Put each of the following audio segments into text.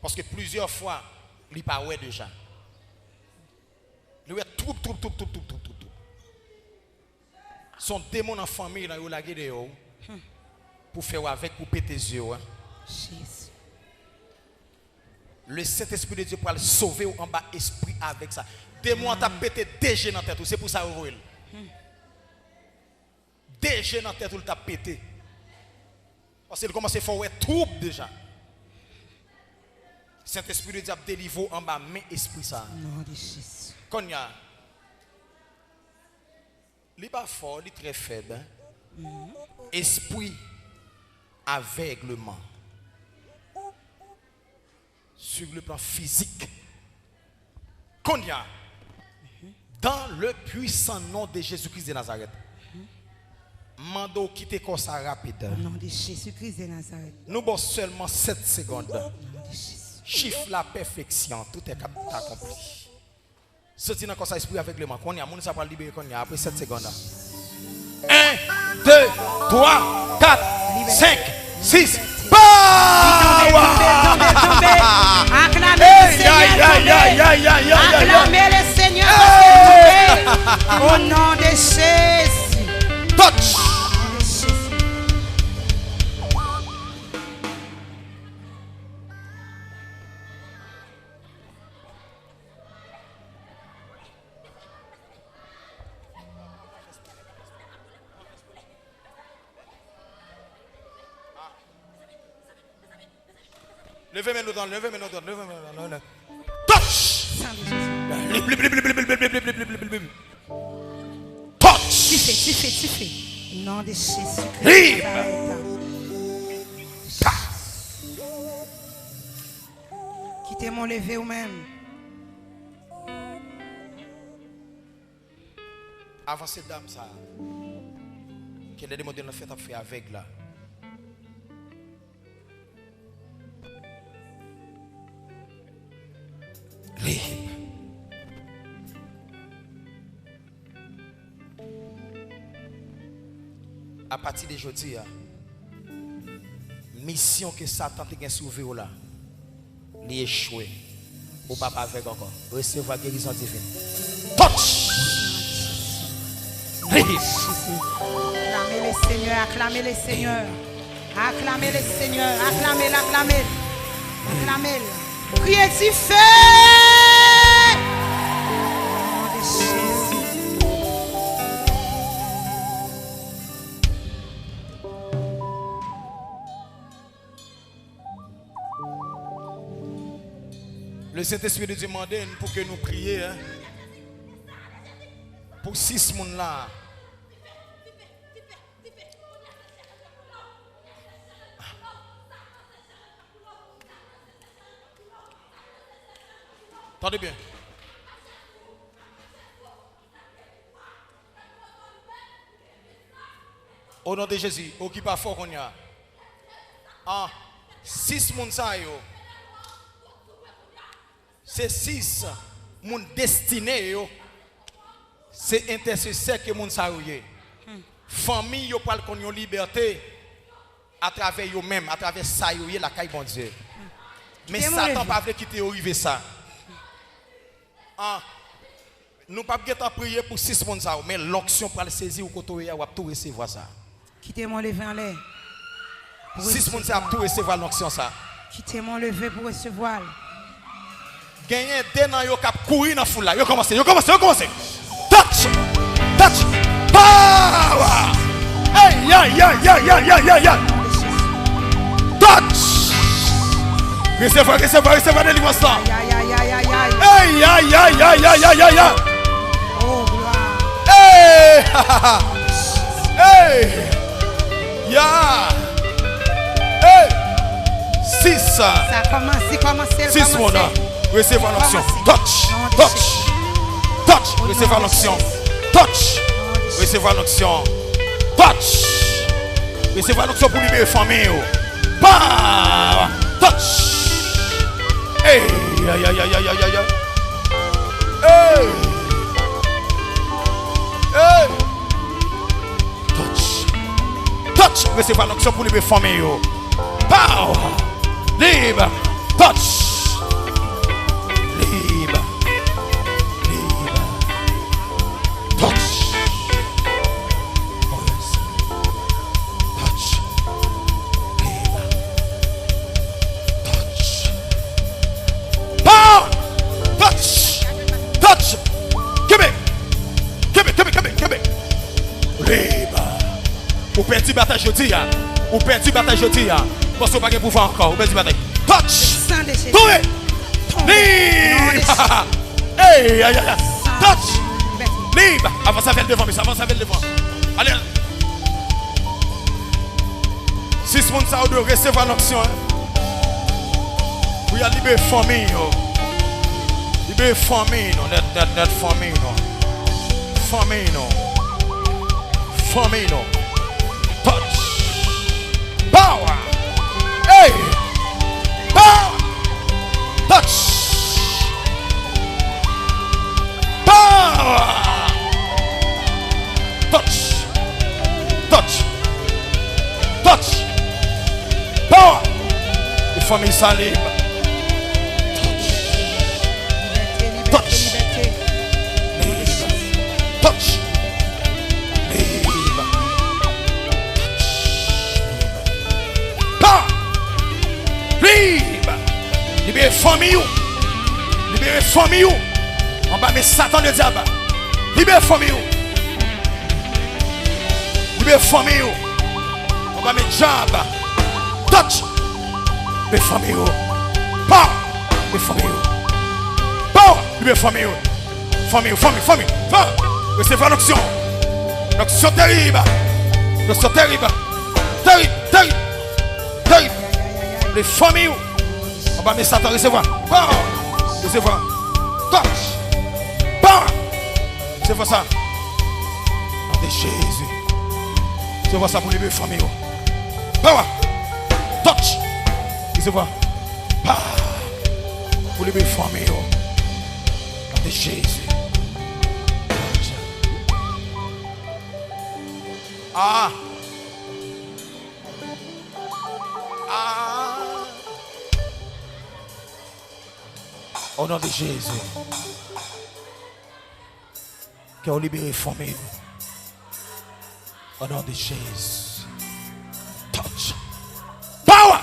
Parce que plusieurs fois, il pas ouais déjà. Il est tout. Son démon en famille, il a lagé de haut pour faire avec, pour péter les yeux. Le Saint-Esprit de Dieu pour le sauver en bas esprit avec ça. Démon t'a pété déjà dans la tête, c'est pour ça que déjà dans la tête, il t'a pété. Parce qu'il commence à faire trouble déjà. Saint-Esprit de Dieu a délivré en bas, mais esprit ça. Non, de Jésus. Quand il y a. Il n'est pas fort, il est très faible. Esprit aveuglement. Sur le plan physique. Quand il y a. Dans le puissant nom de Jésus-Christ de Nazareth. Mando quitter comme ça rapide. Au nom de Jésus-Christ de Nazareth. Nous avons seulement 7 secondes. Au nom de Jésus. Chiffre la perfection, tout est accompli. Sorti dans ça esprit avec le man. Qu'on y a moun ça va libérer qu'on y a après 7 secondes. 1 2 3 4 5 6 Acclamez le Seigneur. Au nom de Jésus. Touch. Levez-moi nous dans, levez-moi nous dans, levez-moi nous dans. Touch! Touch! Tu fais. Au nom de Jésus. Quittez mon lever ou même. Avant cette dame, ça, qu'elle a demandé de faire avec là. À partir d'aujourd'hui, mission que Satan a sauvé là, il est échoué. Ou pas avec encore. Recevoir guérison divine. Touch! Acclamez le Seigneur, acclamez le Seigneur. Acclamez le Seigneur, acclamez. Criez du feu! Au nom de Jésus. Le Saint-Esprit de Dieu demande pour que nous prions pour 6 personnes là. Attendez bien. Au nom de Jésus, au qui pas fort qu'on y a. 6 personnes ça yo. C'est 6 moun destiné yo. C'est intercesseur que moun sa yo. Famille yo parle qu'on yon liberté à travers yo même, à travers ça yo la caille bon Dieu. Mais Satan pas veut quitter arriver ça. Nous pas pas prier pour 6 personnes ça, mais l'onction pour le saisir ou côté ya ou tout recevoir ça. Quittez mon lever en l'air. 6 personnes ça tout recevoir l'onction ça. Quittez mon lever pour recevoir. Gagner des nan yo k'ap courir dans foule là. Yo commencé. Touch. Power. Hey, yeah. Touch. Recevez délivrance là. Hey, yeah. Oh, gloire. Hey. Hey. Yeah. Hey. 6. Ça a commencé. 6 mon là. Recevez l'onction. Touch. Recevez l'onction. Touch. Recevez l'onction. Touch. Recevez l'onction pour libérer la famille. Touch. Hey. Hey. Touch. Recevez l'onction pour libérer la famille. Libre. Touch. bataille jeudi. Ou perdu bataille jeudi. Parce que vous n'avez pas de pouvoir encore. Ou perdu bataille. Touch. Tournez. Libre. Hey, aïe, aïe. Touch. Libre. Avance avec le devant, mais avance avec le devant. Allez. 6 personnes ça doit recevoir l'option. Pour y libérer famille. Libérer famille, net famille. Famille. Famille. Touch. Power. Hey. Power. Touch. Power. Touch. Touch. Touch. Power. Les familles sont libres. Touch. Touch. Libre. Power. Libre. Libérez famille. Libérez famille. On va mettre Satan le diable. Libérez famille. Libérez famille. On va mettre diable. Touch. Libérez famille. Power. Libérez famille. Power. Libérez famille. Famille. Recevez l'onction. L'onction terrible. L'onction terrible. Terrible. Les familles. On va mettre Satan recevoir. Power. Recevoir. Touch. Power. C'est pour ça. Nom de Jésus. C'est pour ça pour libérer famille. Power. Touch. Recevoir. Power. Pour libérer famille. Nom de Jésus. Ah. Au nom de Jésus. Que vous libérez famille. Au nom de Jésus. Touch. Power.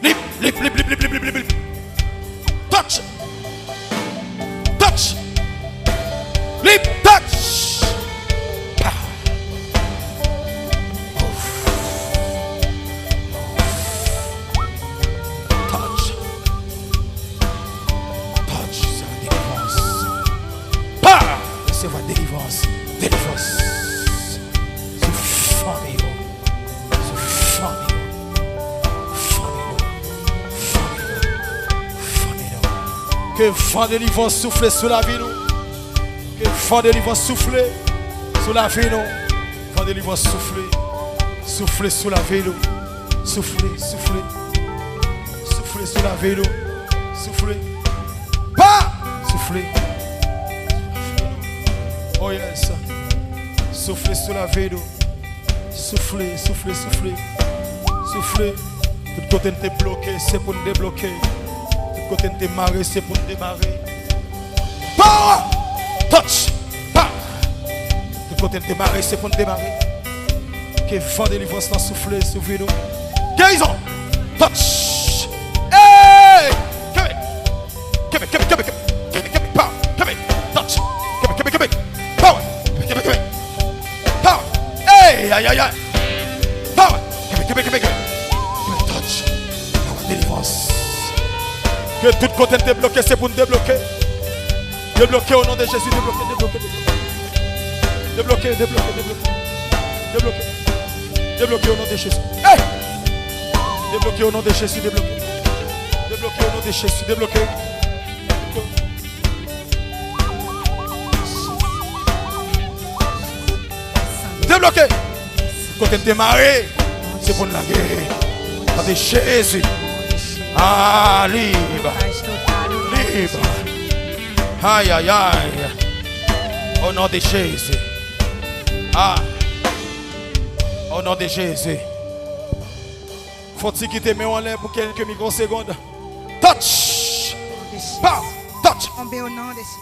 Lip. Touch. Touch. Lip. Touch. Power. Touch. Touch. C'est la délivrance. Power. C'est votre délivrance. Délivrance. C'est famille. Que vent de délivrance souffle sur la vie nous. Que vent de délivrance souffle sur la vie nous. Vent de délivrance souffle sur la vie nous. Souffle sur la vie nous. Souffle. Pas. Souffle. Oh yes. Souffle sur la vie nous. Souffle. Tout côté t'es bloqué, c'est pour nous débloquer. Tout côté t'es marré, c'est pour nous démarrer. Power! Touch! Power! Tout côté t'es marré, c'est pour nous démarrer. Que vent de délivrance dans souffler, souffler nous. Guérison! Touch! Hey! Power! Touch! Power! Power! Hey! Aïe! Power! Touch! Power! Délivrance! Que tout côté t'es bloqué, c'est pour nous débloquer. Débloquer au nom de Jésus, débloquer. Débloquer au nom de Jésus. Hey! Débloquer au nom de Jésus, débloquer. Débloquer au nom de Jésus, débloquer. Débloquer. Côté t'es marré, c'est pour la guerre. Au nom de Jésus. Ah, libre. Aïe. Au nom de Jésus. Ah. Au nom de Jésus. Faut-il quitter mes en l'air pour quelques microsecondes. Touch. Touch. Au nom de Jésus.